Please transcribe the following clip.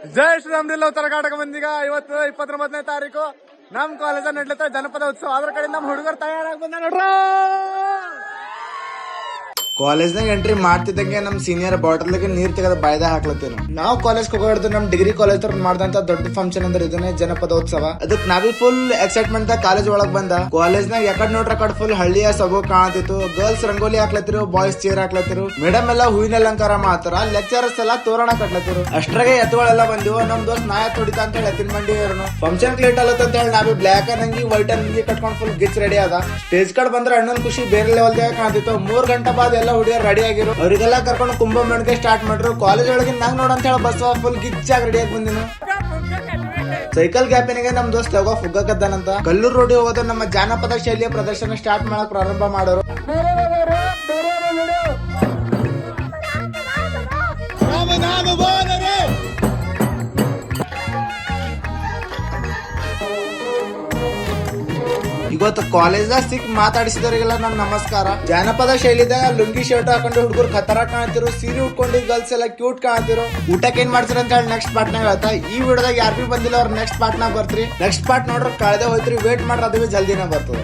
ಜೈ ಶ್ರೀರಾಮ್ ಜಿಲ್ಲಾ ಉತ್ತರ ಕರ್ನಾಟಕ ಮಂದಿಗ ಇವತ್ತು 29ನೇ ತಾರೀಕು ನಮ್ ಕಾಲೇಜ್ ನಡೀತಾ ಜನಪದ ಉತ್ಸವ. ಅದ್ರ ಕಡೆ ನಮ್ ಹುಡುಗರು ತಯಾರಾಗಿ ಬಂದ ನೋಡ್ರ. ಕಾಲೇಜ್ನಾಗ ಎಂಟ್ರಿ ಮಾಡ್ತಿದ್ದಂಗೆ ನಮ್ ಸೀನಿಯರ್ ಬಾಟಲ್ಗೆ ನೀರ್ ತೆಗೆದ ಬಾಯ್ದ ಹಾಕ್ಲತ್ತೇನು. ನಾವು ಕಾಲೇಜ್ ಹೋಗೋದು ನಮ್ ಡಿಗ್ರಿ ಕಾಲೇಜ್ ಮಾಡಿದಂತ ದೊಡ್ಡ ಫಂಕ್ಷನ್ ಅಂದ್ರೆ ಇದನ್ನೇ ಜನಪದೋತ್ಸವ. ಅದಕ್ಕೆ ನಾವೇ ಫುಲ್ ಎಕ್ಸೈಟ್ಮೆಂಟ್ ಕಾಲೇಜ್ ಒಳಗ್ ಬಂದ. ಕಾಲೇಜ್ನಾಗ ಯಾಕಡ್ ನೋಡ್ರ ಕಡ್ ಫುಲ್ ಹಳ್ಳಿಯ ಸೊಬಗು ಕಾಣತಿತ್ತು. ಗರ್ಲ್ಸ್ ರಂಗೋಲಿ ಹಾಕ್ಲತ್ತಿರು, ಬಾಯ್ಸ್ ಚೇರ್ ಹಾಕ್ಲತ್ತಿರು, ಮೇಡಮ್ ಎಲ್ಲ ಹೂವಿನ ಅಲಂಕಾರ ಮಾಡ್ತಾರ, ಲೆಕ್ಚರರ್ಸ್ ಎಲ್ಲ ತೋರಣ ಕಟ್ಲತ್ತಿರು. ಅಷ್ಟ್ರಾಗೆ ಎತ್ತುಗಳೆಲ್ಲ ಬಂದಿವು. ನಮ್ ದೋಸ್ತ್ ನಾಯ ತೊಡಿತ ಅಂತ ಹೇಳಿ ಎತ್ತಿನ ಮಂಡಿ ಇರೋನು. ಫಂಕ್ಷನ್ ಲೇಟ್ ಆಗತ್ತ ಅಂತ ಹೇಳಿ ನಾವೇ ಬ್ಲಾಕ್ ಅಂಗಿ ವೈಟ್ ಅಂಗಿ ಕಟ್ಕೊಂಡ್ ಫುಲ್ ಗಿಚ್ ರೆಡಿ ಅದ. ಸ್ಟೇಜ್ ಕಡೆ ಬಂದ್ರೆ ಅಣ್ಣನ್ ಖುಷಿ ಬೇರೆ ಲೆವೆಲ್ ದಾಗ ಕಾಣ್ತಿತ್ತು. 3 ಗಂಟೆ ಬಾದ್ ಎಲ್ಲ ಹುಡುಗಿಯರು ರೆಡಿ ಆಗಿರು. ಅವರಿಗೆಲ್ಲ ಕರ್ಕೊಂಡು ಕುಂಭಮೇಳಕ್ಕೆ ಸ್ಟಾರ್ಟ್ ಮಾಡ್ರು. ಕಾಲೇಜ್ ಒಳಗೆ ನಂಗ್ ನೋಡ ಅಂತ ಹೇಳಿ ಬಸ್ ಫುಲ್ ಗಿಚ್ಚಾಗಿ ರೆಡಿ ಆಗಿ ಬಂದಿನು. ಸೈಕಲ್ ಗ್ಯಾಪಿನಿಗೆ ನಮ್ ದೋಸ್ತ್ ಯಾವಾಗ ಫುಗ್ಗಕದ್ದಾನಂತ. ಕಲ್ಲೂರು ರೋಡಿ ಹೋಗೋದು ನಮ್ಮ ಜಾನಪದ ಶೈಲಿಯ ಪ್ರದರ್ಶನ ಸ್ಟಾರ್ಟ್ ಮಾಡಕ್ ಪ್ರಾರಂಭ ಮಾಡೋರು. ಇವತ್ತು ಕಾಲೇಜ್ದಾಗ ಸಿಕ್ ಮಾತಾಡಿಸಿದವರಿಗೆಲ್ಲ ನಮ್ ನಮಸ್ಕಾರ. ಜಾನಪದ ಶೈಲಿದಾಗ ಲುಂಗಿ ಶರ್ಟ್ ಹಾಕೊಂಡು ಹುಡುಗರು ಖತರಾ ಕಾಣ್ತಿರು, ಸೀರೆ ಉಟ್ಕೊಂಡು ಗರ್ಲ್ಸ್ ಎಲ್ಲ ಕ್ಯೂಟ್ ಕಾಣ್ತಿರು. ಊಟಕ್ಕೆ ಏನ್ ಮಾಡ್ತೀರ ಅಂತ ಹೇಳಿ ನೆಕ್ಸ್ಟ್ ಪಾರ್ಟ್ ನಾಗ ಹೇಳ್ತಾ. ಈ ವಿಡಿಯೋದಾಗ ಯಾರು ಬಿ ಬಂದಿಲ್ಲ ಅವ್ರ ನೆಕ್ಸ್ಟ್ ಪಾರ್ಟ್ ನಾಗ ಬರ್ತೀರಿ. ನೆಕ್ಸ್ಟ್ ಪಾರ್ಟ್ ನೋಡ್ರಿ ಕಳೆದೇ ಹೋಯ್ತ್ರಿ. ವೇಟ್ ಮಾಡ್ರಿ, ಅದು ಜಲ್ದಿನ ಬರ್ತದೆ.